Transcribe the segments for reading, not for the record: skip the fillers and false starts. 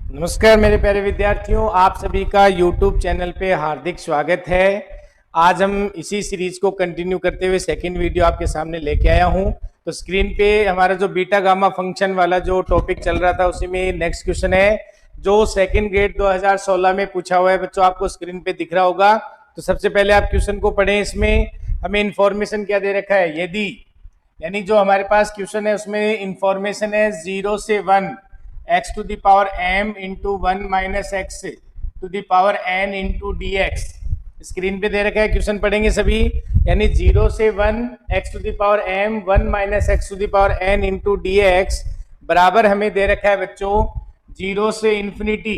नमस्कार मेरे प्यारे विद्यार्थियों, आप सभी का YouTube चैनल पे हार्दिक स्वागत है। आज हम इसी सीरीज को कंटिन्यू करते हुए सेकंड वीडियो आपके सामने लेके आया हूं। तो स्क्रीन पे हमारा जो बीटा गामा फंक्शन वाला जो टॉपिक चल रहा था उसी में नेक्स्ट क्वेश्चन है जो सेकंड ग्रेड 2016 में पूछा हुआ है। बच्चों आपको स्क्रीन पे दिख रहा होगा। तो सबसे पहले आप क्वेश्चन को पढ़ें। इसमें हमें इंफॉर्मेशन क्या दे रखा है, यदि यानी जो हमारे पास क्वेश्चन है उसमें इंफॉर्मेशन है 0 से 1 x to the power m into 1 minus x to the power n into d x. Screen पे दे रखा है, क्वेश्चन पढ़ेंगे सभी। यानी 0 से 1 x to the power m 1 minus x to the power n into d x बराबर हमें दे रखा है बच्चों 0 से infinity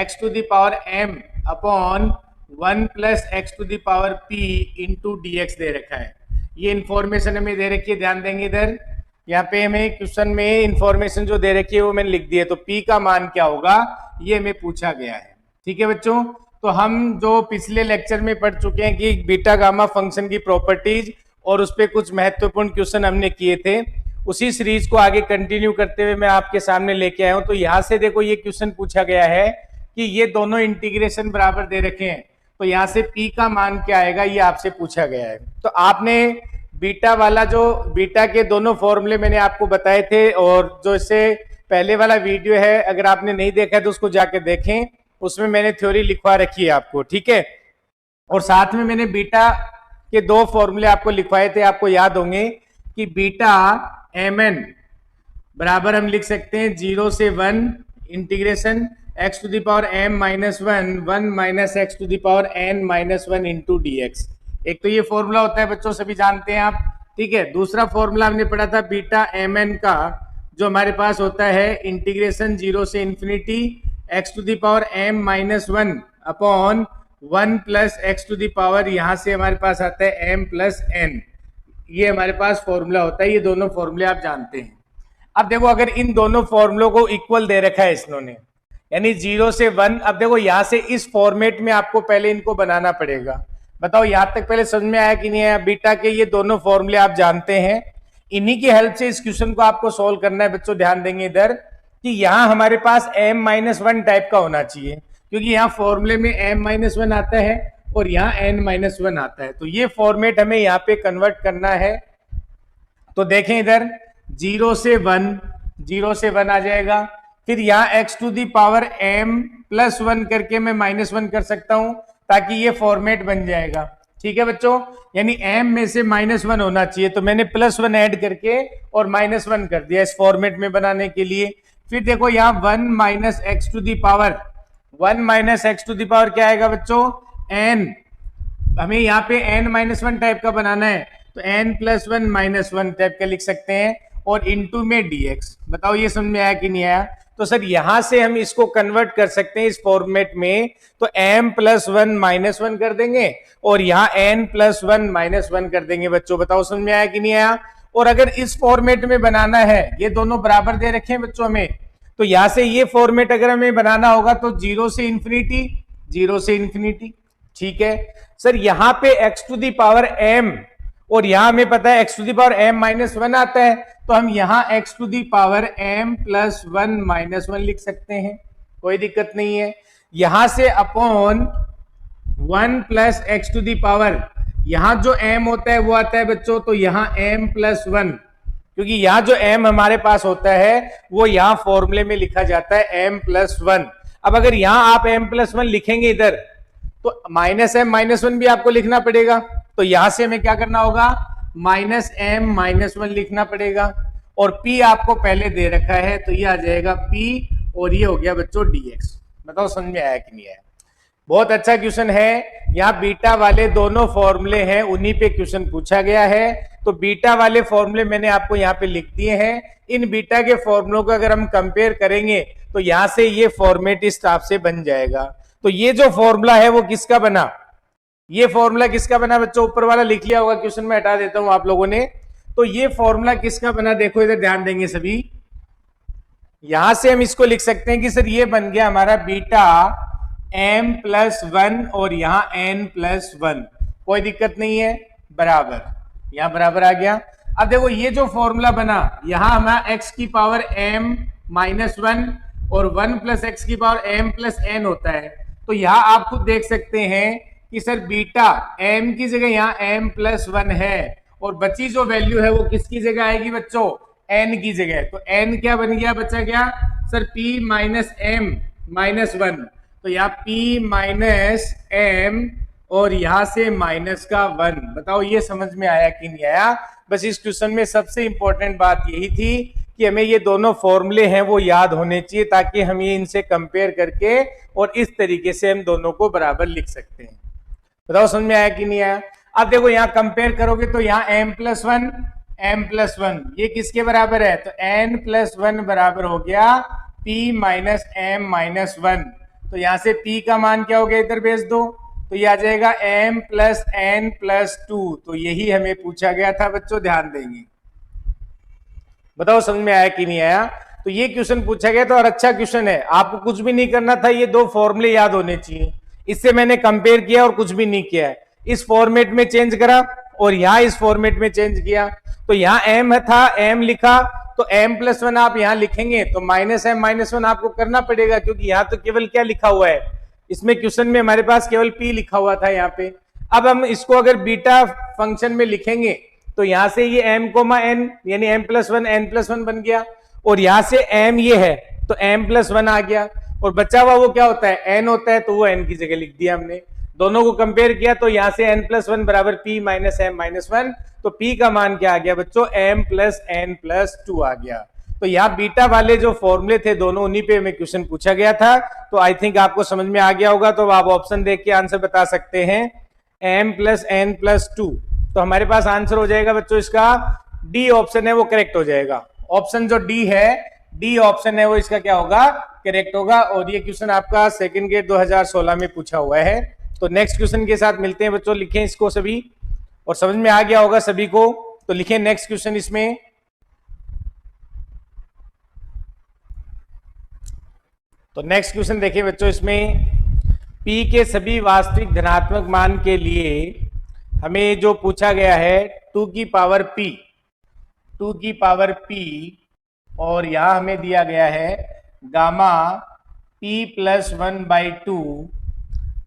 x to the power m upon 1 plus x to the power p into d x दे रखा है। ये इंफॉर्मेशन हमें दे रखी है, ध्यान देंगे इधर। यहाँ पे हमें क्वेश्चन में इंफॉर्मेशन जो दे रखी है वो मैंने लिख दी है। तो p का मान क्या होगा ये हमें पूछा गया है। ठीक है बच्चों, तो हम जो पिछले लेक्चर में पढ़ चुके हैं कि बीटा गामा फंक्शन की प्रॉपर्टीज और उस पर कुछ महत्वपूर्ण क्वेश्चन हमने किए थे, उसी सीरीज को आगे कंटिन्यू करते हुए मैं आपके सामने लेके आया हूं। तो यहाँ से देखो ये क्वेश्चन पूछा गया है कि ये दोनों इंटीग्रेशन बराबर दे रखे हैं, तो यहाँ से p का मान क्या आएगा ये आपसे पूछा गया है। तो आपने बीटा वाला जो बीटा के दोनों फॉर्मूले मैंने आपको बताए थे, और जो इससे पहले वाला वीडियो है अगर आपने नहीं देखा है तो उसको जाके देखें, उसमें मैंने थ्योरी लिखवा रखी है आपको। ठीक है, और साथ में मैंने बीटा के दो फॉर्मूले आपको लिखवाए थे, आपको याद होंगे कि बीटा mn बराबर हम लिख सकते हैं 0 से 1 integration x to the power m minus 1 minus x to the power n minus 1 into d x. एक तो ये फॉर्मूला होता है बच्चों, सभी जानते हैं आप। ठीक है, दूसरा फॉर्मूला हमने पढ़ा था बीटा mn का, जो हमारे पास होता है इंटीग्रेशन 0 से infinity x to the power m minus 1 upon 1 plus x to the power, यहां से हमारे पास आता है m प्लस n। ये हमारे पास फॉर्मूला होता है। ये दोनों फॉर्मूले आप जानते हैं। अब देखो अगर इन दोनों फॉर्मूलों को इक्वल दे रखा है इन्होंने, यानी 0 से 1, अब देखो यहां से इस फॉर्मेट में आपको पहले इनको बनाना पड़ेगा। बताओ यहां तक पहले समझ में आया कि नहीं आया? बीटा के ये दोनों फॉर्मूले आप जानते हैं, इन्हीं की हेल्प से इस क्वेश्चन को आपको सोल्व करना है। बच्चों ध्यान देंगे इधर कि यहां हमारे पास m-1 टाइप का होना चाहिए, क्योंकि यहाँ फॉर्मूले में m-1 आता है और यहाँ n-1 आता है। तो ये फॉर्मेट हमें यहाँ पे कन्वर्ट करना है। तो देखें इधर 0 से 1 आ जाएगा, फिर यहाँ x to the power m plus 1 करके मैं माइनस 1 कर सकता हूं ताकि ये फॉर्मेट बन जाएगा। ठीक है बच्चों, यानी m में से माइनस 1 होना चाहिए, तो मैंने प्लस 1 ऐड करके और माइनस 1 कर दिया इस फॉर्मेट में बनाने के लिए। फिर देखो यहाँ 1 minus x to the power, 1 minus x to the power क्या आएगा बच्चों n। हमें यहाँ पे n-1 टाइप का बनाना है, तो n प्लस 1 माइनस 1 टाइप का लिख सकते हैं, और इनटू में dx। बताओ ये समझ में आया कि नहीं आया? तो सर यहां से हम इसको कन्वर्ट कर सकते हैं इस फॉर्मेट में, तो m प्लस 1 माइनस 1 कर देंगे और यहाँ n प्लस 1 माइनस 1 कर देंगे। बच्चों बताओ समझ में आया कि नहीं आया? और अगर इस फॉर्मेट में बनाना है, ये दोनों बराबर दे रखे हैं बच्चों हमें, तो यहां से ये फॉर्मेट अगर हमें बनाना होगा तो 0 से इन्फिनिटी। ठीक है सर, यहाँ पे x to the power m और यहां हमें पता है x to the power m minus 1 आता है, तो हम यहाँ x to the power m plus 1 minus 1 लिख सकते हैं, कोई दिक्कत नहीं है। यहां से upon 1 plus x to the power, यहां जो m होता है वो आता है बच्चों, तो यहाँ m प्लस 1, क्योंकि यहाँ जो m हमारे पास होता है वो यहाँ फॉर्मूले में लिखा जाता है m प्लस 1। अब अगर यहाँ आप m प्लस 1 लिखेंगे इधर, तो माइनस m माइनस 1 भी आपको लिखना पड़ेगा, तो यहां से हमें क्या करना होगा माइनस m-1 लिखना पड़ेगा, और p आपको पहले दे रखा है तो ये आ जाएगा p, और ये हो गया बच्चों dx। बताओ समझ में आया कि नहीं आया? बहुत अच्छा क्वेश्चन है। यहाँ बीटा वाले दोनों फॉर्मूले हैं, उन्हीं पे क्वेश्चन पूछा गया है। तो बीटा वाले फॉर्मूले मैंने आपको यहाँ पे लिख दिए हैं। इन बीटा के फॉर्मूलों को अगर हम कंपेयर करेंगे तो यहाँ से ये फॉर्मेट इस टाइप से बन जाएगा। तो ये जो फॉर्मूला है वो किसका बना? ये फॉर्मूला किसका बना बच्चों? ऊपर वाला लिख लिया होगा, क्वेश्चन में हटा देता हूं आप लोगों ने। तो ये फॉर्मूला किसका बना? देखो इधर ध्यान देंगे सभी। यहां से हम इसको लिख सकते हैं कि सर ये बन गया हमारा बीटा m प्लस 1 और यहाँ n प्लस 1, कोई दिक्कत नहीं है, बराबर, यहाँ बराबर आ गया। अब देखो ये जो फॉर्मूला बना, यहां हमारा x की पावर m -1 और 1 प्लस एक्स की पावर m प्लस n होता है। तो यहाँ आप खुद देख सकते हैं कि सर बीटा m की जगह यहाँ m प्लस 1 है और बची जो वैल्यू है वो किसकी जगह आएगी बच्चों, n की जगह। तो n क्या बन गया, बचा क्या sir p minus m minus 1। तो यहाँ p माइनस m और यहां से माइनस का 1। बताओ ये समझ में आया कि नहीं आया। बस इस क्वेश्चन में सबसे इंपॉर्टेंट बात यही थी कि हमें ये दोनों फॉर्मूले हैं वो याद होने चाहिए ताकि हम ये इनसे कंपेयर करके और इस तरीके से हम दोनों को बराबर लिख सकते हैं। बताओ समझ में आया कि नहीं आया। अब देखो यहाँ कंपेयर करोगे तो यहाँ m प्लस 1 ये किसके बराबर है, तो n प्लस 1 बराबर हो गया p माइनस m माइनस 1। तो यहाँ से p का मान क्या हो गया, इधर भेज दो, तो ये आ जाएगा m प्लस n प्लस 2। तो यही हमें पूछा गया था बच्चों, ध्यान देंगे। बताओ समझ में आया कि नहीं आया। तो ये क्वेश्चन पूछा गया था और अच्छा क्वेश्चन है, आपको कुछ भी नहीं करना था, ये दो फॉर्मूले याद होने चाहिए। इससे मैंने कंपेयर किया और कुछ भी नहीं किया है, इस फॉर्मेट में चेंज करा और यहाँ इस फॉर्मेट में चेंज किया। तो यहाँ m था, m लिखा, तो m प्लस 1 आप यहाँ लिखेंगे तो माइनस m माइनस 1 आपको करना पड़ेगा, क्योंकि यहाँ तो केवल क्या लिखा हुआ है, इसमें क्वेश्चन में हमारे पास केवल p लिखा हुआ था यहाँ पे। अब हम इसको अगर बीटा फंक्शन में लिखेंगे तो यहां से ये m कोमा n यानी m प्लस 1 n प्लस 1 बन गया और यहां से m ये है तो m प्लस 1 आ गया और बचा हुआ वो क्या होता है, n होता है, तो वो n की जगह लिख दिया हमने। दोनों को कंपेयर किया तो यहां से n प्लस 1 बराबर p माइनस m माइनस 1। तो p का मान क्या आ गया बच्चों, m प्लस n प्लस 2 आ गया। तो यहाँ बीटा वाले जो फॉर्मूले थे दोनों, उन्हीं पे हमें क्वेश्चन पूछा गया था। तो आई थिंक आपको समझ में आ गया होगा। तो आप ऑप्शन देख के आंसर बता सकते हैं, m प्लस n प्लस 2। तो हमारे पास आंसर हो जाएगा बच्चों इसका डी ऑप्शन है वो करेक्ट हो जाएगा। ऑप्शन जो डी है, डी ऑप्शन है वो इसका क्या होगा, करेक्ट होगा। और ये क्वेश्चन आपका सेकंड ग्रेड 2016 में पूछा हुआ है। तो नेक्स्ट क्वेश्चन के साथ मिलते हैं बच्चों, लिखें इसको सभी, और समझ में आ गया होगा सभी को। तो लिखें नेक्स्ट क्वेश्चन इसमें। तो नेक्स्ट क्वेश्चन देखिए बच्चों, इसमें p के सभी वास्तविक धनात्मक मान के लिए हमें जो पूछा गया है 2 की पावर p, और यहां हमें दिया गया है गामा p प्लस 1/2,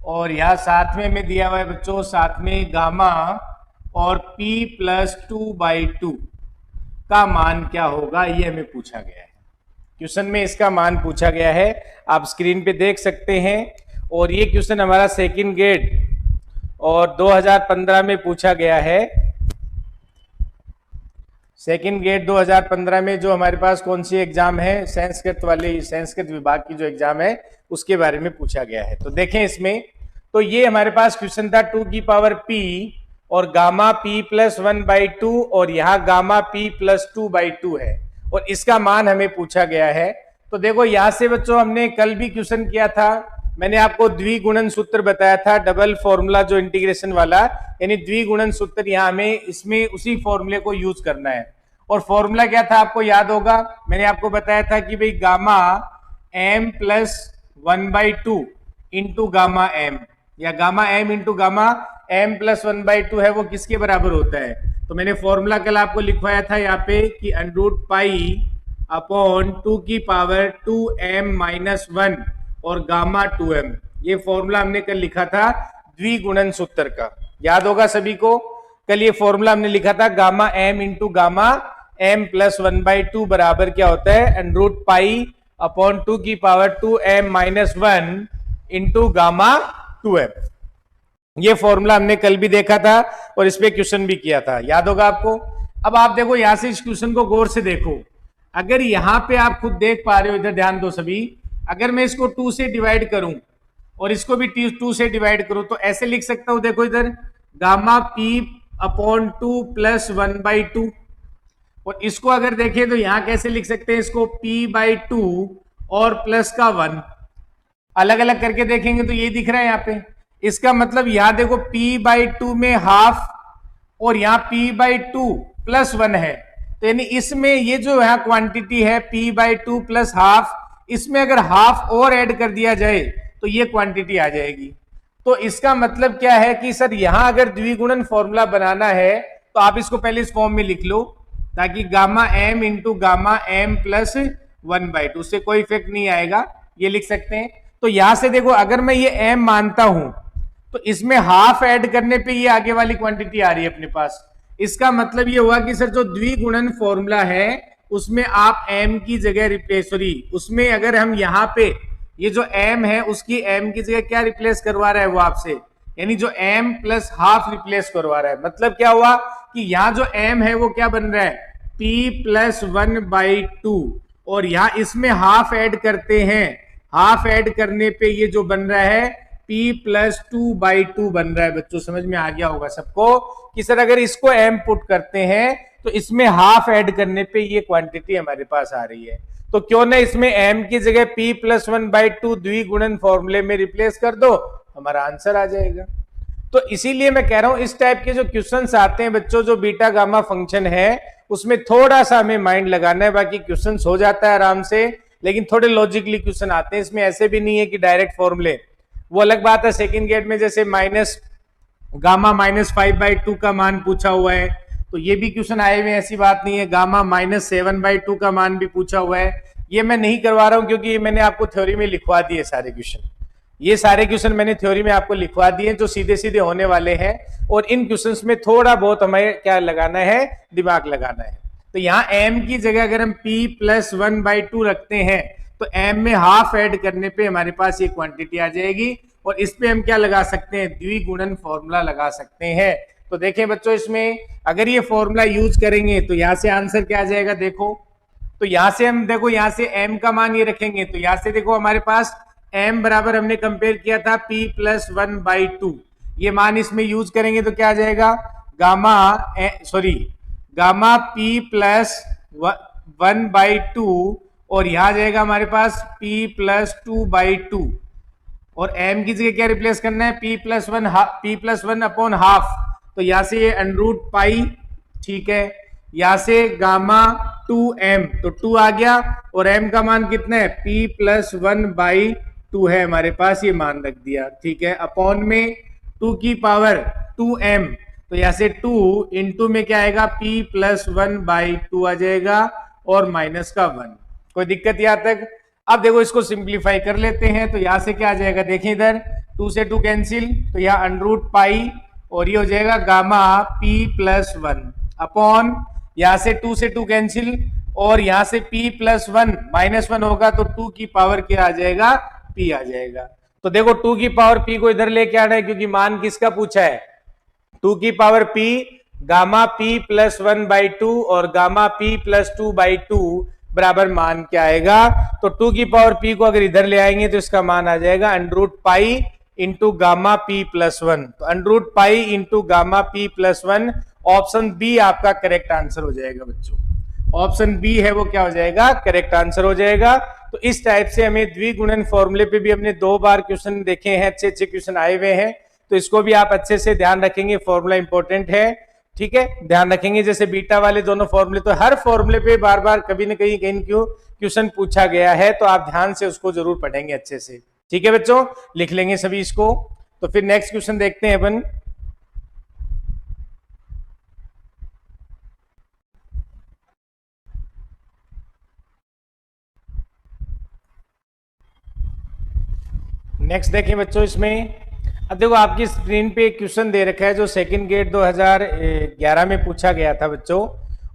और यहां साथ में हमें दिया हुआ है बच्चों, साथ में गामा और p प्लस 2/2 का मान क्या होगा, ये हमें पूछा गया है। क्वेश्चन में इसका मान पूछा गया है, आप स्क्रीन पे देख सकते हैं। और ये क्वेश्चन हमारा सेकंड ग्रेड और 2015 में पूछा गया है। सेकंड ग्रेड 2015 में जो हमारे पास कौन सी एग्जाम है, संस्कृत वाली, संस्कृत विभाग की जो एग्जाम है उसके बारे में पूछा गया है। तो देखें इसमें, तो ये हमारे पास क्वेश्चन था 2 की पावर p और गामा p प्लस 1/2 और यहाँ गामा p प्लस 2/2 है और इसका मान हमें पूछा गया है। तो देखो यहाँ से बच्चों हमने कल भी क्वेश्चन किया था, मैंने आपको द्विगुणन सूत्र बताया था, डबल फॉर्मूला जो इंटीग्रेशन वाला, यानी द्विगुणन सूत्र, यहाँ हमें इसमें उसी फॉर्मूले को यूज करना है। और फॉर्मूला क्या था आपको याद होगा, मैंने आपको बताया था कि भाई gamma m plus 1/2 into gamma m, या gamma m into gamma m plus 1/2 है वो किसके बराबर होता है। तो मैंने फॉर्मूला कल आपको लिखवाया था यहाँ पे कि √π/2 की पावर 2m माइनस 1 और गामा 2m, ये फॉर्मूला हमने कल लिखा था द्विगुणन सूत्र का, याद होगा सभी को। कल ये फॉर्मूला हमने लिखा था gamma m into gamma m plus 1/2 बराबर क्या होता है, √π/2 की power 2m minus 1 into gamma 2m। ये फॉर्मूला हमने कल भी देखा था और इस पे क्वेश्चन भी किया था, याद होगा आपको। अब आप देखो यहां से इस क्वेश्चन को गौर से देखो, अगर यहां पे आप खुद देख पा रहे हो, इधर ध्यान दो सभी, अगर मैं इसको 2 से डिवाइड करूं और इसको भी 2 से डिवाइड करूं तो ऐसे लिख सकता हूं, देखो इधर गामा p/2 प्लस 1/2, और इसको अगर देखें तो यहां कैसे लिख सकते हैं इसको, p/2 और प्लस का 1, अलग अलग करके देखेंगे तो ये दिख रहा है यहाँ पे। इसका मतलब यहां देखो p/2 में हाफ और यहाँ p/2 प्लस 1 है, तो यानी इसमें ये जो यहाँ क्वांटिटी है p/2 प्लस हाफ, इसमें अगर हाफ और ऐड कर दिया जाए तो ये क्वांटिटी आ जाएगी। तो इसका मतलब क्या है कि सर यहां अगर द्विगुणन फॉर्मूला बनाना है तो आप इसको पहले इस फॉर्म में लिख लो, ताकि gamma m into gamma m plus 1/2, उससे कोई इफेक्ट नहीं आएगा, ये लिख सकते हैं। तो यहां से देखो अगर मैं ये m मानता हूं तो इसमें हाफ ऐड करने पे ये आगे वाली क्वांटिटी आ रही है अपने पास। इसका मतलब ये हुआ कि सर जो द्विगुणन फॉर्मूला है उसमें आप m की जगह रिप्लेस, सॉरी उसमें अगर हम यहाँ पे ये जो m है उसकी m की जगह क्या रिप्लेस करवा रहा है वो आपसे, यानी जो m प्लस हाफ रिप्लेस करवा रहा है। मतलब क्या हुआ कि यहाँ जो m है वो क्या बन रहा है p प्लस 1/2, और यहाँ इसमें हाफ ऐड करते हैं, हाफ ऐड करने पे ये जो बन रहा है p प्लस 2/2 बन रहा है। बच्चों समझ में आ गया होगा सबको कि सर अगर इसको m पुट करते हैं तो इसमें हाफ ऐड करने पे ये क्वांटिटी हमारे पास आ रही है। तो क्यों ना इसमें m की जगह p प्लस 1/2 द्विगुणन फॉर्मूले में रिप्लेस कर दो, हमारा आंसर आ जाएगा। तो इसीलिए मैं कह रहा हूं इस टाइप के जो क्वेश्चंस आते हैं बच्चों, जो बीटा गामा फंक्शन है उसमें थोड़ा सा हमें माइंड लगाना है, बाकी क्वेश्चंस हो जाता है आराम से, लेकिन थोड़े लॉजिकली क्वेश्चन आते हैं इसमें, ऐसे भी नहीं है कि डायरेक्ट फॉर्मूले। वो अलग बात है सेकंड गेट में जैसे माइनस गामा -5/2 का मान पूछा हुआ है, तो ये भी क्वेश्चन आए हुए, ऐसी बात नहीं है। गामा -7/2 का मान भी पूछा हुआ है। ये मैं नहीं करवा रहा हूं क्योंकि ये मैंने आपको थ्योरी में लिखवा दिए सारे क्वेश्चन, ये सारे क्वेश्चन मैंने थ्योरी में आपको लिखवा दिए जो सीधे सीधे होने वाले हैं, और इन क्वेश्चंस में थोड़ा बहुत हमें क्या लगाना है, दिमाग लगाना है। तो यहाँ m की जगह अगर हम p प्लस 1/2 रखते हैं तो m में हाफ ऐड करने पे हमारे पास ये क्वांटिटी आ जाएगी, और इस पे हम क्या लगा सकते हैं, द्विगुणन फॉर्मूला लगा सकते हैं। तो देखें बच्चों इसमें अगर ये फॉर्मूला यूज करेंगे तो यहाँ से आंसर क्या आ जाएगा, देखो तो यहाँ से हम देखो यहाँ से m का मान ये रखेंगे तो यहाँ से देखो हमारे पास m बराबर हमने कंपेयर किया था p प्लस 1/2, ये मान इसमें यूज करेंगे तो क्या आ जाएगा गामा गामा p प्लस 1/2, और यहां जाएगा हमारे पास p प्लस 2/2, और m की जगह क्या रिप्लेस करना है p प्लस 1 अपॉन हाफ, तो यहां से ये अंडरूट पाई, ठीक है, यहां से गामा 2m, तो 2 आ गया, और m का मान कितना है p प्लस 1/2 है हमारे पास, ये मान रख दिया, ठीक है, अपॉन में 2 की पावर 2m, तो यहां से 2 इंटू में क्या आएगा p प्लस 1/2 आ जाएगा, और माइनस का 1। कोई दिक्कत यहां तक? अब देखो इसको सिंप्लीफाई कर लेते हैं, तो यहां से क्या आ जाएगा, देखें इधर 2 से 2 कैंसिल, तो यहाँ अंडरूट पाई, और ये हो जाएगा गामा p प्लस 1 अपॉन, यहां से 2 से 2 कैंसिल, और यहां से p प्लस 1 -1 होगा तो 2 की पावर क्या आ जाएगा, p आ जाएगा। तो देखो 2 की पावर p को इधर लेके आना है क्योंकि मान किसका पूछा है, 2 की power p, gamma p plus 1/2 और गामा p प्लस 2/2 बराबर मान क्या आएगा, तो 2 की पावर p को अगर इधर ले आएंगे तो इसका मान आ जाएगा under root pi into gamma p plus 1, तो under root pi into gamma p plus 1, option B आपका करेक्ट आंसर हो जाएगा बच्चों। ऑप्शन बी है वो क्या हो जाएगा, करेक्ट आंसर हो जाएगा। तो इस टाइप से हमें द्विगुणन फॉर्मूले पे भी हमने 2 बार क्वेश्चन देखे हैं, अच्छे अच्छे क्वेश्चन आए हुए हैं, तो इसको भी आप अच्छे से ध्यान रखेंगे, फॉर्मूला इंपॉर्टेंट है, ठीक है, ध्यान रखेंगे। जैसे बीटा वाले दोनों फॉर्मूले, तो हर फॉर्मूले पे बार बार कभी न कहीं क्वेश्चन पूछा गया है, तो आप ध्यान से उसको जरूर पढ़ेंगे अच्छे से, ठीक है बच्चों, लिख लेंगे सभी इसको। तो फिर नेक्स्ट क्वेश्चन देखते हैं अपन। नेक्स्ट देखें बच्चों इसमें, अब देखो आपकी स्क्रीन पे एक क्वेश्चन दे रखा है जो सेकंड गेट 2011 में पूछा गया था बच्चों,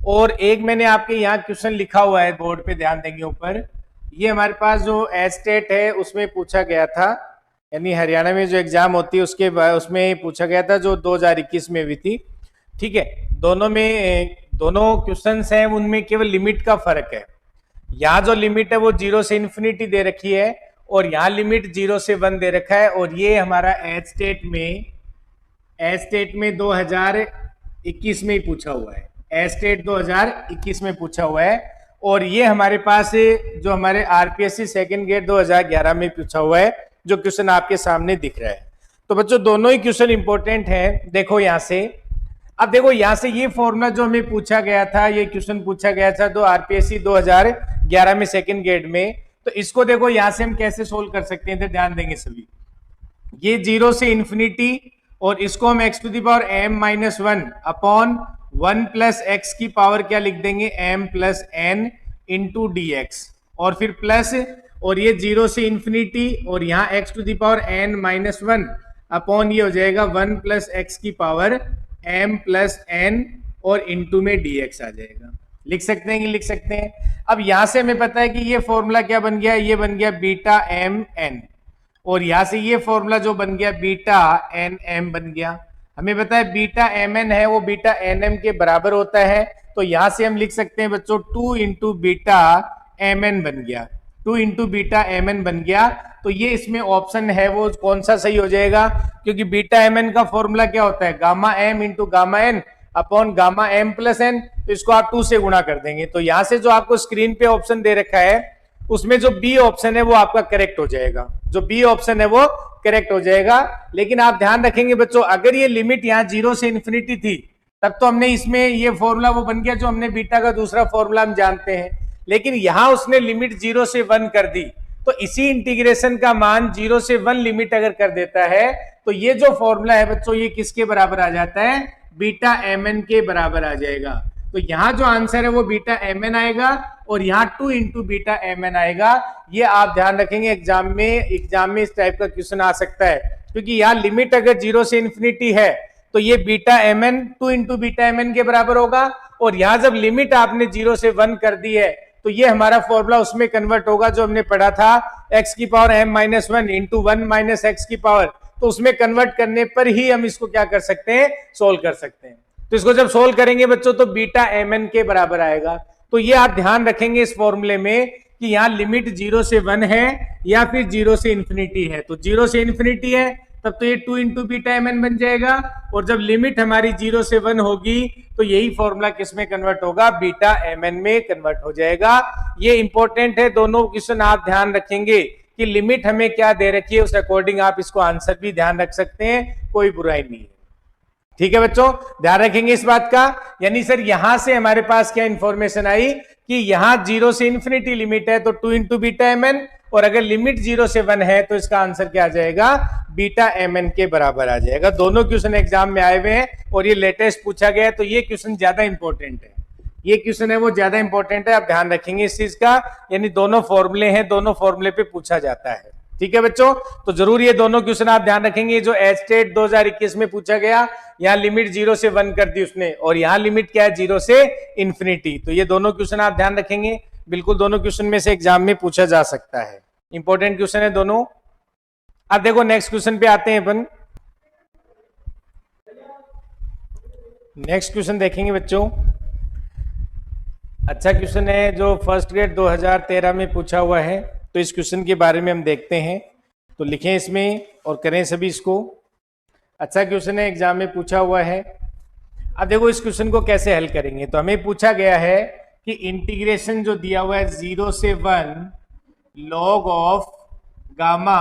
और एक मैंने आपके यहाँ क्वेश्चन लिखा हुआ है बोर्ड पे, ध्यान देंगे ऊपर, ये हमारे पास जो एस्टेट है उसमें पूछा गया था, यानी हरियाणा में जो एग्जाम होती है उसके उसमें पूछा गया था, जो 2021 में हुई थी, ठीक है। दोनों में दोनों क्वेश्चन है उनमें केवल लिमिट का फर्क है, यहाँ जो लिमिट है वो 0 से इन्फिनिटी दे रखी है, और यहाँ लिमिट 0 से 1 दे रखा है, और ये हमारा एज स्टेट में 2021 में ही पूछा हुआ है, एज स्टेट 2021 में पूछा हुआ है, और ये हमारे पास जो हमारे आरपीएससी सेकंड गेट 2011 में पूछा हुआ है, जो क्वेश्चन आपके सामने दिख रहा है। तो बच्चों दोनों ही क्वेश्चन इंपॉर्टेंट हैं। देखो यहाँ से, अब देखो यहाँ से ये फॉर्मूला जो हमें पूछा गया था, ये क्वेश्चन पूछा गया था तो आरपीएससी 2011 में सेकंड गेट में, तो इसको देखो यहाँ से हम कैसे सोल्व कर सकते हैं, तो ध्यान देंगे सभी, ये 0 से इन्फिनिटी, और इसको हम x to the power m-1 upon 1 plus x की पावर क्या लिख देंगे m plus n into dx, और फिर प्लस, और ये 0 से इंफिनिटी, और यहाँ x to the power n minus 1 upon ये हो जाएगा 1 प्लस एक्स की पावर m प्लस n, और इंटू में dx आ जाएगा। लिख सकते हैं कि लिख सकते हैं। अब यहां से हमें पता है कि ये फॉर्मूला क्या बन गया, ये बन गया बीटा एम एन, और यहां से ये फॉर्मूला जो बन गया बीटा एन एम बन गया। हमें पता है बीटा एम एन है वो बीटा एन एम के बराबर होता है, तो यहां से हम लिख सकते हैं बच्चों 2 इंटू बीटा एम एन बन गया, 2 इंटू बीटा एम एन बन गया। तो ये इसमें ऑप्शन है वो कौन सा सही हो जाएगा, क्योंकि बीटा एम एन का फॉर्मूला क्या होता है, gamma M into gamma N upon gamma M plus N, तो इसको आप 2 से गुणा कर देंगे। तो यहां से जो आपको स्क्रीन पे ऑप्शन दे रखा है उसमें जो बी ऑप्शन है वो आपका करेक्ट हो जाएगा, जो बी ऑप्शन है वो करेक्ट हो जाएगा। लेकिन आप ध्यान रखेंगे बच्चों, अगर ये लिमिट यहाँ 0 से इन्फिनिटी थी तब तो हमने इसमें ये फॉर्मूला वो बन गया जो हमने बीटा का दूसरा फॉर्मूला हम जानते हैं, लेकिन यहां उसने लिमिट 0 से 1 कर दी, तो इसी इंटीग्रेशन का मान 0 से 1 लिमिट अगर कर देता है तो ये जो फॉर्मूला है बच्चों ये किसके बराबर आ जाता है, बीटा एम एन के बराबर आ जाएगा। तो यहां जो आंसर है वो बीटा एम एन आएगा, और यहाँ 2 इंटू बीटा एम एन आएगा। ये आप ध्यान रखेंगे एग्जाम में इस टाइप का क्वेश्चन आ सकता है, क्योंकि यहाँ लिमिट अगर 0 से इन्फिनिटी है तो ये beta M N 2 into beta M N के बराबर होगा, और यहां जब लिमिट आपने 0 से 1 कर दी है तो ये हमारा फॉर्मूला उसमें कन्वर्ट होगा जो हमने पढ़ा था x की power m minus 1 into 1 minus x की पावर, तो उसमें कन्वर्ट करने पर ही हम इसको क्या कर सकते हैं, सोल्व कर सकते हैं। तो इसको जब सोल्व करेंगे बच्चों तो बीटा एम एन के बराबर आएगा। तो ये आप ध्यान रखेंगे इस फॉर्मूले में कि यहाँ लिमिट 0 से 1 है या फिर 0 से इन्फिनिटी है। तो 0 से इन्फिनिटी है तब तो ये 2 इंटू बीटा एम एन बन जाएगा, और जब लिमिट हमारी 0 से 1 होगी तो यही फॉर्मूला किस में कन्वर्ट होगा, बीटा एम एन में कन्वर्ट हो जाएगा। ये इंपॉर्टेंट है, दोनों क्वेश्चन आप ध्यान रखेंगे कि लिमिट हमें क्या दे रखी है उस अकॉर्डिंग आप इसको आंसर भी ध्यान रख सकते हैं, कोई बुराई नहीं है। ठीक है बच्चों, ध्यान रखेंगे इस बात का। यानी सर यहां से हमारे पास क्या इंफॉर्मेशन आई कि यहां 0 से इन्फिनिटी लिमिट है तो 2 इंटू बीटा एम एन, और अगर लिमिट 0 से 1 है तो इसका आंसर क्या आ जाएगा, बीटा एम एन के बराबर आ जाएगा। दोनों क्वेश्चन एग्जाम में आए हुए हैं और ये लेटेस्ट पूछा गया है, तो ये क्वेश्चन ज्यादा इंपॉर्टेंट है, ये क्वेश्चन है वो ज्यादा इंपॉर्टेंट है, आप ध्यान रखेंगे इस चीज का। यानी दोनों फॉर्मूले हैं, दोनों फॉर्मूले पे पूछा जाता है। ठीक है बच्चों, तो जरूर ये दोनों क्वेश्चन आप ध्यान रखेंगे। जो एस्टेट 2021 में पूछा गया, यहाँ लिमिट 0 से 1 कर दी उसने, और यहाँ लिमिट क्या है 0 से इन्फिनिटी। तो ये दोनों क्वेश्चन आप ध्यान रखेंगे, बिल्कुल दोनों क्वेश्चन में से एग्जाम में पूछा जा सकता है, इंपॉर्टेंट क्वेश्चन है दोनों। अब देखो नेक्स्ट क्वेश्चन पे आते हैं अपन। नेक्स्ट क्वेश्चन देखेंगे बच्चों, अच्छा क्वेश्चन है जो फर्स्ट ग्रेड 2013 में पूछा हुआ है, तो इस क्वेश्चन के बारे में हम देखते हैं। तो लिखें इसमें और करें सभी इसको। अच्छा क्वेश्चन है, एग्जाम में पूछा हुआ है। अब देखो इस क्वेश्चन को कैसे हल करेंगे। तो हमें पूछा गया है कि इंटीग्रेशन जो दिया हुआ है 0 से 1 log of gamma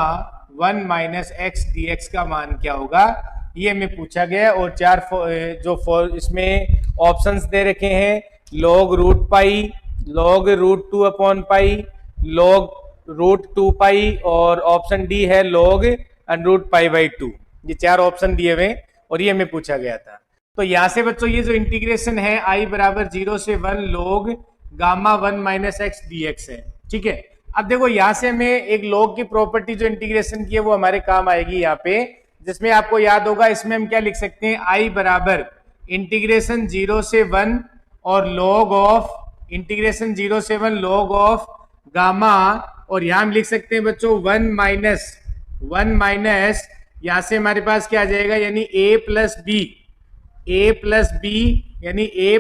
1 minus x dx का मान क्या होगा, ये हमें पूछा गया है। और चार इसमें ऑप्शंस दे रखे हैं, log root pi, log root 2 upon pi, log root 2 pi, और ऑप्शन डी है log अंडरूट पाई बाई 2। ये चार ऑप्शन दिए हुए और ये हमें पूछा गया था। तो यहां से बच्चों ये जो इंटीग्रेशन है i बराबर 0 से 1 log gamma 1 minus x dx है। ठीक है, अब देखो यहां से हमें एक log की प्रॉपर्टी जो इंटीग्रेशन की है वो हमारे काम आएगी यहाँ पे, जिसमें आपको याद होगा इसमें हम क्या लिख सकते हैं, i बराबर इंटीग्रेशन 0 से 1 और log ऑफ इंटीग्रेशन 0 से 1 log ऑफ गामा, और यहां हम लिख सकते हैं बच्चों 1 माइनस यहां से हमारे पास क्या आ जाएगा, यानी a प्लस बी यानी a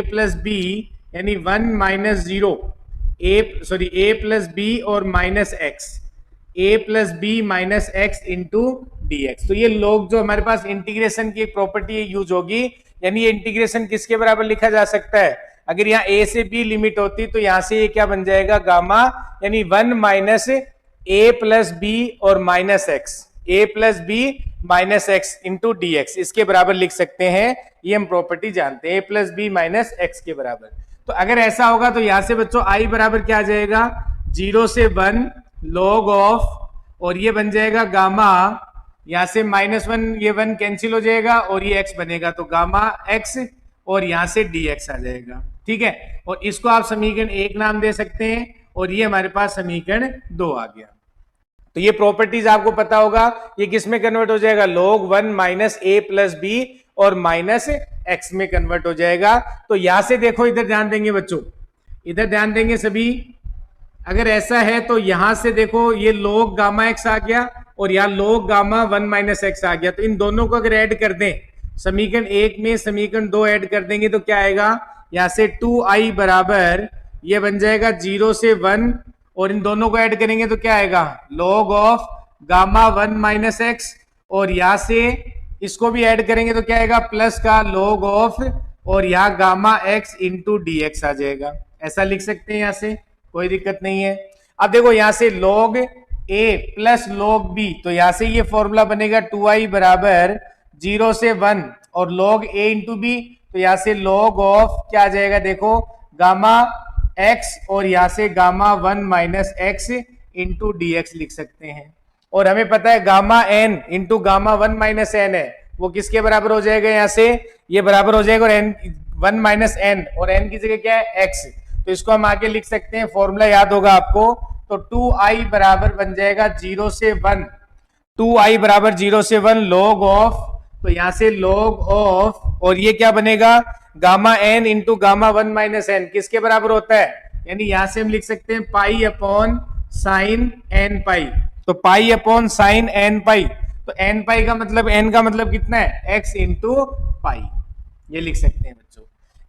प्लस बी यानी 1 माइनस 0 a प्लस बी और minus x, a plus B minus x into dx। तो ये लोग जो हमारे पास इंटीग्रेशन की प्रॉपर्टी यूज होगी, यानी ये इंटीग्रेशन किसके बराबर लिखा जा सकता है, अगर यहाँ a से b लिमिट होती तो यहां से ये क्या बन जाएगा, गामा, यानी 1 माइनस a प्लस बी और minus x, a plus B minus x into dx, इसके बराबर लिख सकते हैं। ये हम प्रॉपर्टी जानते हैं, a plus B minus x के बराबर। तो अगर ऐसा होगा तो यहां से बच्चों i बराबर क्या आ जाएगा, 0 से 1 log ऑफ, और ये बन जाएगा गामा, यहां से -1 ये 1 कैंसिल हो जाएगा और ये x बनेगा, तो गामा x, और यहां से dx आ जाएगा। ठीक है, और इसको आप समीकरण 1 नाम दे सकते हैं और ये हमारे पास समीकरण 2 आ गया। तो ये प्रॉपर्टीज आपको पता होगा, ये किस में कन्वर्ट हो जाएगा, log 1 माइनस ए प्लस बी और माइनस एक्स में कन्वर्ट हो जाएगा। तो यहां से देखो, इधर ध्यान देंगे बच्चों, इधर ध्यान देंगे सभी। अगर ऐसा है तो यहां से देखो, ये log गामा एक्स आ गया और यहाँ log गामा 1 माइनस एक्स आ गया। तो इन दोनों को अगर ऐड कर दें, समीकरण 1 में समीकरण 2 ऐड कर देंगे तो क्या आएगा, यहां से 2i बराबर ये बन जाएगा 0 से 1, और इन दोनों को ऐड करेंगे तो क्या आएगा, log of gamma 1 minus x, और यहां से इसको भी ऐड करेंगे तो क्या आएगा, प्लस का log ऑफ, और यहाँ gamma x into d x आ जाएगा। ऐसा लिख सकते हैं, यहां से कोई दिक्कत नहीं है। अब देखो यहां से log a plus log b, तो यहां से ये फॉर्मूला बनेगा 2i बराबर 0 से 1 और log a इंटू बी, तो यहां से log ऑफ क्या आ जाएगा, देखो गामा x और यहां से gamma 1 minus x into d x लिख सकते हैं। और हमें पता है gamma n into gamma 1 minus N है, वो किसके बराबर हो जाएगा, यहां से ये बराबर हो जाएगा, और n 1 माइनस एन, और n की जगह क्या है, x। तो इसको हम आगे लिख सकते हैं, फॉर्मूला याद होगा आपको। तो 2i बराबर बन जाएगा 0 से 1, 2i बराबर 0 से 1 log ऑफ, तो यहां से log ऑफ, और ये क्या बनेगा, gamma n into gamma 1 minus N किसके बराबर होता है, यानी यहां से हम लिख सकते हैं पाई अपॉन साइन एन पाई। तो पाई अपॉन साइन एन पाई, तो एन पाई का मतलब, एन का मतलब कितना है, x इंटू पाई, ये लिख सकते हैं बच्चों।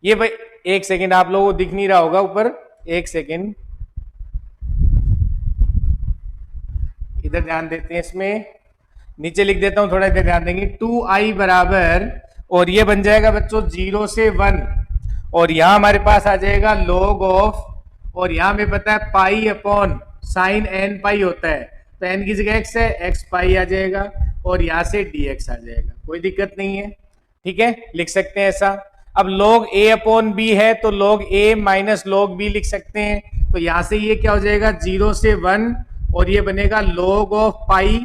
ये भाई एक सेकेंड, आप लोगों को दिख नहीं रहा होगा ऊपर, एक सेकेंड इधर ध्यान देते हैं, इसमें नीचे लिख देता हूं, थोड़ा इधर ध्यान देंगे। 2i बराबर, और ये बन जाएगा बच्चों 0 से 1, और यहां हमारे पास आ जाएगा log ऑफ, और यहां हमें पता है पाई अपॉन साइन एन पाई होता है, तो एन की जगह एक्स है, एक्स पाई आ जाएगा, और यहां से dx आ जाएगा, कोई दिक्कत नहीं है, ठीक है, लिख सकते हैं ऐसा। अब log a अपॉन b है, तो log a minus log b लिख सकते हैं, तो यहां से ये क्या हो जाएगा, 0 से 1, और ये बनेगा log ऑफ पाई,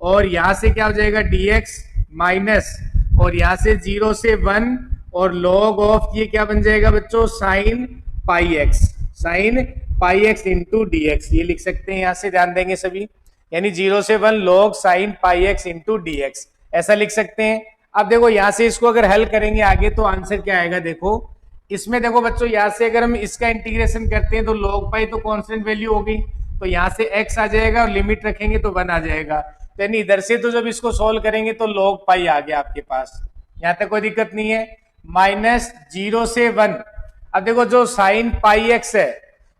और यहां से क्या हो जाएगा, dx माइनस, और यहां से 0 से 1, और log ऑफ ये क्या बन जाएगा बच्चों, sine pi x, sine pi x into d x, ये लिख सकते हैं, यहां से ध्यान देंगे सभी, यानी 0 से 1 log sine pi x into d x, ऐसा लिख सकते हैं। अब देखो यहां से इसको अगर हल करेंगे आगे, तो आंसर क्या आएगा, देखो इसमें देखो बच्चों, यहां से अगर हम इसका इंटीग्रेशन करते हैं तो log पाई तो कांस्टेंट वैल्यू हो गई, तो यहां से x आ जाएगा, और लिमिट रखेंगे तो 1 आ जाएगा, तो यानी इधर से तो जब इसको सोल्व करेंगे तो log पाई आ गया आपके पास, यहां तक कोई दिक्कत नहीं है। माइनस 0 से 1, अब देखो जो साइन पाई एक्स है,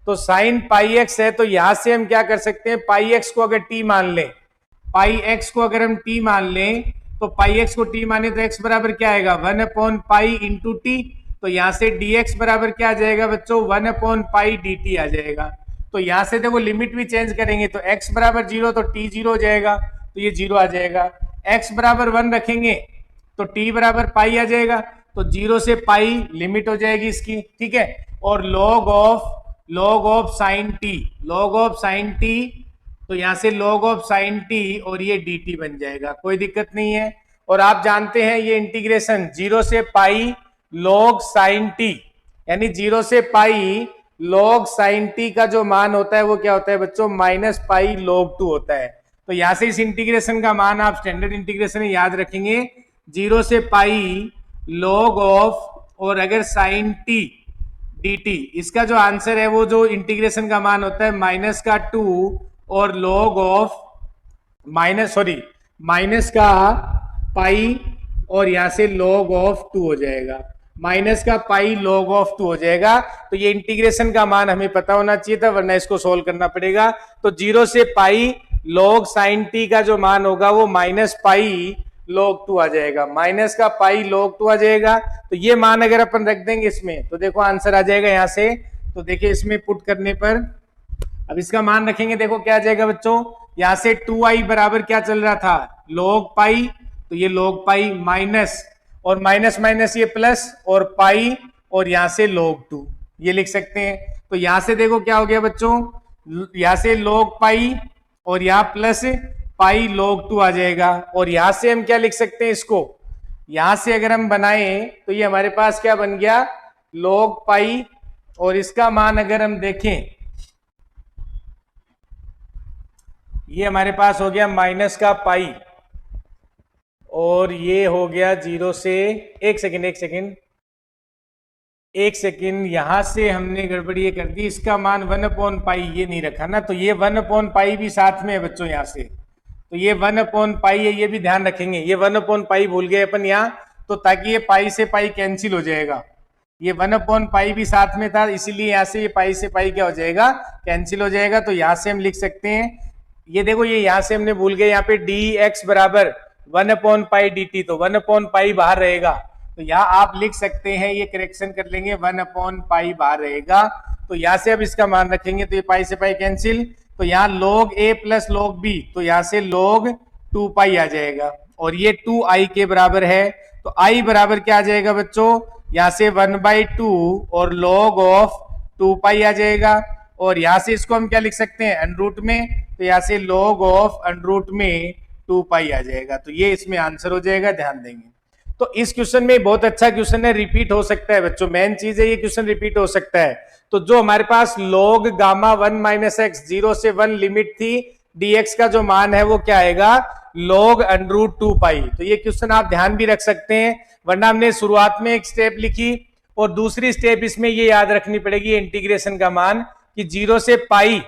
तो साइन पाई एक्स है, तो यहां से हम क्या कर सकते हैं, पाई एक्स को अगर t मान लें, पाई एक्स को अगर हम t मान लें, तो पाई एक्स को t माने तो x बराबर क्या आएगा, 1 अपॉन पाई इंटू टी, तो यहां से dx बराबर क्या आ जाएगा बच्चों, 1 अपॉन पाई dt आ जाएगा। तो यहां से देखो लिमिट भी चेंज करेंगे, तो x बराबर 0 तो t 0 हो जाएगा, तो ये 0 आ जाएगा। x बराबर 1 रखेंगे तो t बराबर पाई आ जाएगा, तो 0 से पाई लिमिट हो जाएगी इसकी, ठीक है। और log of sine T, log of sine T, तो यहां से log ऑफ साइन टी, और ये dt बन जाएगा, कोई दिक्कत नहीं है। और आप जानते हैं ये इंटीग्रेशन 0 से पाई log साइन टी, यानी 0 से पाई log साइन टी का जो मान होता है वो क्या होता है बच्चों, माइनस पाई log 2 होता है। तो यहां से इस इंटीग्रेशन का मान आप स्टैंडर्ड इंटीग्रेशन में याद रखेंगे, 0 से पाई log ऑफ, और अगर साइन टी dt, इसका जो आंसर है वो जो इंटीग्रेशन का मान होता है माइनस का 2 और log ऑफ माइनस का पाई, और यहां से log ऑफ 2 हो जाएगा, माइनस का पाई log ऑफ 2 हो जाएगा। तो ये इंटीग्रेशन का मान हमें पता होना चाहिए था, वरना इसको सोल्व करना पड़ेगा। तो 0 से पाई log साइन टी का जो मान होगा वो माइनस पाई log 2 आ जाएगा, माइनस का पाई log 2 आ जाएगा। तो ये मान अगर अपन रख देंगे इसमें, तो देखो आंसर आ जाएगा यहां से। तो देखिए इसमें पुट करने पर, अब इसका मान रखेंगे, देखो क्या आ जाएगा बच्चों, यहां से 2i बराबर क्या चल रहा था, log पाई, तो ये log पाई माइनस, और माइनस माइनस ये प्लस, और पाई, और यहां से log 2, ये लिख सकते हैं। तो यहां से देखो क्या हो गया बच्चों, यहां से log पाई, और यहां प्लस पाई log 2 आ जाएगा। और यहां से हम क्या लिख सकते हैं इसको, यहां से अगर हम बनाएं तो ये हमारे पास क्या बन गया, log पाई, और इसका मान अगर हम देखें ये हमारे पास हो गया माइनस का पाई, और ये हो गया 0 से, एक सेकेंड यहां से हमने गड़बड़ी ये कर दी, इसका मान 1/पाई ये नहीं रखा ना, तो ये 1/पाई भी साथ में है बच्चों यहाँ से, तो ये 1/पाई है, ये भी ध्यान रखेंगे, ये 1/पाई भूल गए अपन यहाँ, तो ताकि ये पाई से पाई कैंसिल हो जाएगा, ये 1/पाई भी साथ में था, इसीलिए यहाँ से ये पाई से पाई क्या हो जाएगा, कैंसिल हो जाएगा। तो यहाँ से हम लिख सकते हैं, ये देखो ये यहाँ से हमने भूल गए, यहाँ पे dx बराबर 1/पाई dt, तो 1/पाई बाहर रहेगा, तो यहाँ आप लिख सकते हैं, ये करेक्शन कर लेंगे, 1/पाई बाहर रहेगा, तो यहाँ से अब इसका मान रखेंगे, तो ये पाई से पाई कैंसिल, तो यहाँ log a plus log b, तो यहाँ से log 2 पाई आ जाएगा, और ये 2i के बराबर है, तो i बराबर क्या आ जाएगा बच्चों, यहाँ से 1/2 और log ऑफ 2 पाई आ जाएगा, और यहाँ से इसको हम क्या लिख सकते हैं, अंडरूट में, तो यहाँ से log ऑफ अंडरूट में 2 पाई आ जाएगा, तो ये इसमें आंसर हो जाएगा, ध्यान देंगे। तो इस क्वेश्चन में बहुत अच्छा क्वेश्चन है, रिपीट हो सकता है बच्चों, मेन चीज है ये क्वेश्चन रिपीट हो सकता है। तो जो हमारे पास log गामा 1 माइनस एक्स 0 से 1 लिमिट थी, dx का जो मान है वो क्या आएगा, log अंडरूट 2 पाई, तो ये क्वेश्चन आप ध्यान भी रख सकते हैं, वरना हमने शुरुआत में एक स्टेप लिखी और दूसरी स्टेप इसमें ये याद रखनी पड़ेगी इंटीग्रेशन का मान, कि 0 से पाई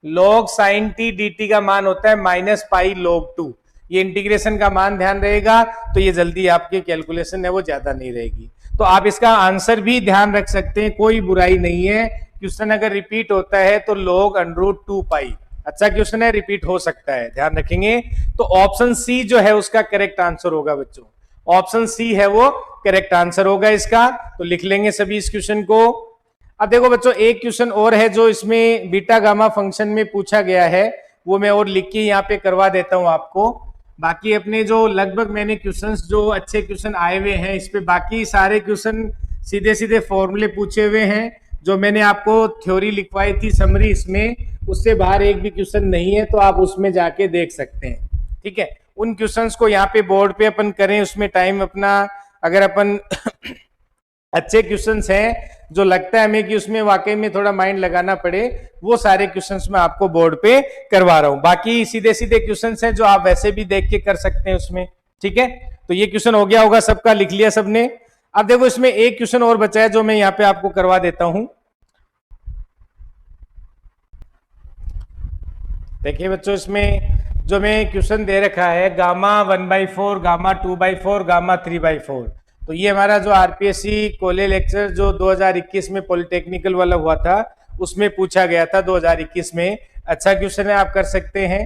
log sin t dt का मान होता है माइनस पाई log 2, ये इंटीग्रेशन का मान ध्यान रहेगा, तो ये जल्दी आपके कैलकुलेशन है वो ज्यादा नहीं रहेगी। तो आप इसका आंसर भी ध्यान रख सकते हैं, कोई बुराई नहीं है, क्वेश्चन अगर रिपीट होता है तो log अंडरूट 2 पाई, अच्छा क्वेश्चन है, रिपीट हो सकता है, ध्यान रखेंगे। तो ऑप्शन सी जो है उसका करेक्ट आंसर होगा बच्चों, ऑप्शन सी है वो करेक्ट आंसर होगा इसका, तो लिख लेंगे सभी इस क्वेश्चन को। अब देखो बच्चों एक क्वेश्चन और है जो इसमें बीटा गामा फंक्शन में पूछा गया है, वो मैं और लिख के यहाँ पे करवा देता हूं आपको। बाकी अपने जो लगभग मैंने क्वेश्चंस जो अच्छे क्वेश्चन आए हुए हैं इस पे, बाकी सारे क्वेश्चन सीधे सीधे फॉर्मूले पूछे हुए हैं, जो मैंने आपको थ्योरी लिखवाई थी समरी, इसमें उससे बाहर एक भी क्वेश्चन नहीं है, तो आप उसमें जाके देख सकते हैं, ठीक है। उन क्वेश्चंस को यहाँ पे बोर्ड पे अपन करें, उसमें टाइम अपना, अगर अपन अच्छे क्वेश्चंस हैं जो लगता है हमें कि उसमें वाकई में थोड़ा माइंड लगाना पड़े, वो सारे क्वेश्चंस मैं आपको बोर्ड पे करवा रहा हूं। बाकी सीधे सीधे क्वेश्चंस हैं जो आप वैसे भी देख के कर सकते हैं उसमें, ठीक है। तो ये क्वेश्चन हो गया होगा, सबका लिख लिया सबने। अब देखो इसमें एक क्वेश्चन और बचा है जो मैं यहाँ पे आपको करवा देता हूं। देखिए बच्चों इसमें जो मैं क्वेश्चन दे रखा है, गामा 1/4, गामा 2/4, गामा 3/4, तो ये हमारा जो आरपीएससी कोले लेक्चर जो 2021 में पॉलिटेक्निकल वाला हुआ था उसमें पूछा गया था 2021 में, अच्छा क्वेश्चन है, आप कर सकते हैं।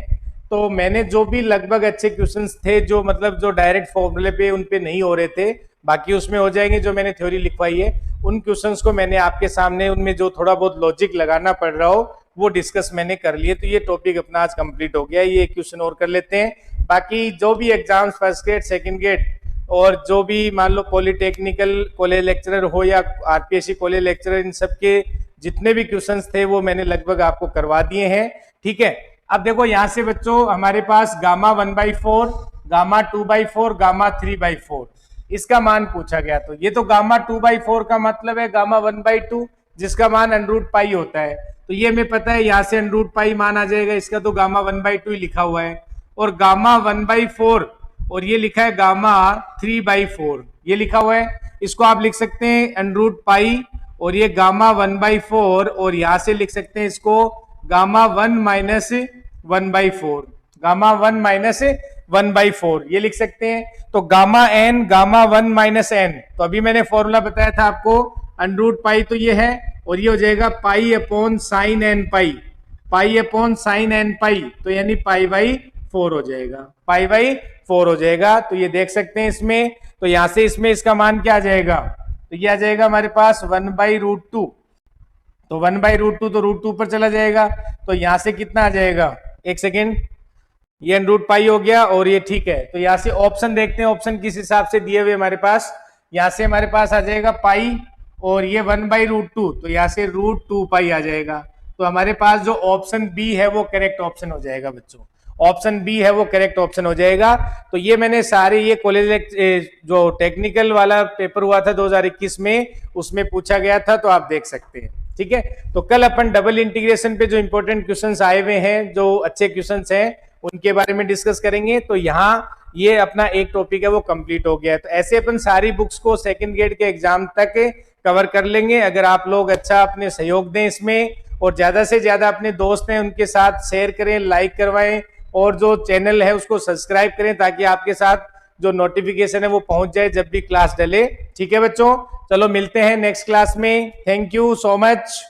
तो मैंने जो भी लगभग अच्छे क्वेश्चंस थे जो मतलब जो डायरेक्ट फॉर्मूले पे उन पे नहीं हो रहे थे, बाकी उसमें हो जाएंगे, जो मैंने थ्योरी लिखवाई है उन क्वेश्चंस को मैंने आपके सामने, उनमें जो थोड़ा बहुत लॉजिक लगाना पड़ रहा हो वो डिस्कस मैंने कर लिए। तो ये टॉपिक अपना आज कंप्लीट हो गया, ये क्वेश्चन और कर लेते हैं। बाकी जो भी exams first grade second grade और जो भी मान लो पॉलिटेक्निकल कॉलेज लेक्चरर हो या आरपीएससी कॉलेज लेक्चरर, इन सब के जितने भी क्वेश्चंस थे वो मैंने लगभग आपको करवा दिए हैं, ठीक है। अब देखो यहाँ से बच्चों हमारे पास गामा 1/4, गामा 2/4, गामा 3/4 इसका मान पूछा गया। तो ये तो गामा 2/4 का मतलब है गामा 1/2 जिसका मान अंडरूट पाई होता है, तो ये हमें पता है यहाँ से अंडरूट पाई मान आ जाएगा, इसका तो गामा 1/2 ही लिखा हुआ है। और गामा 1/4 और ये लिखा है गामा 3/4, ये लिखा हुआ है, इसको आप लिख सकते हैं अंडरूट पाई, और ये गामा 1/4 और यहां से लिख सकते हैं इसको गामा 1 माइनस 1/4, गामा 1 माइनस 1/4 ये लिख सकते हैं। तो gamma N, gamma 1 minus N, तो अभी मैंने फॉर्मूला बताया था आपको, अंडरूट पाई तो ये है, और ये हो जाएगा पाई अपॉन साइन एन पाई, पाई अपॉन साइन एन पाई, तो यानी पाई/4 हो जाएगा, पाई/4 हो जाएगा। तो ये देख सकते हैं इसमें, तो यहां से इसमें इसका मान क्या आ जाएगा, तो ये आ जाएगा हमारे पास 1/√2, तो 1/√2 तो √2 पर चला जाएगा, तो यहां से कितना आ जाएगा, एक सेकेंड, ये अंडरूट पाई हो गया और ये ठीक है। तो यहां से ऑप्शन देखते हैं, ऑप्शन किस हिसाब से दिए हुए हमारे पास, यहां से हमारे पास आ जाएगा पाई और ये 1/√2, तो यहां से √2 पाई आ जाएगा। तो हमारे पास जो ऑप्शन बी है वो करेक्ट ऑप्शन हो जाएगा बच्चों, ऑप्शन बी है वो करेक्ट ऑप्शन हो जाएगा। तो ये मैंने सारे ये कॉलेज जो टेक्निकल वाला पेपर हुआ था 2021 में उसमें पूछा गया था, तो आप देख सकते हैं, ठीक है। तो कल अपन डबल इंटीग्रेशन पे जो इंपॉर्टेंट क्वेश्चंस आए हुए हैं, जो अच्छे क्वेश्चंस हैं, उनके बारे में डिस्कस करेंगे। तो यहाँ ये अपना एक टॉपिक है वो कंप्लीट हो गया है। तो ऐसे अपन सारी बुक्स को सेकंड ग्रेड के एग्जाम तक कवर कर लेंगे। अगर आप लोग अच्छा अपने सहयोग दें इसमें, और ज्यादा से ज्यादा अपने दोस्त हैं उनके साथ शेयर करें, लाइक करवाएं, और जो चैनल है उसको सब्सक्राइब करें, ताकि आपके साथ जो नोटिफिकेशन है वो पहुंच जाए जब भी क्लास डले। ठीक है बच्चों, चलो मिलते हैं नेक्स्ट क्लास में। Thank you so much.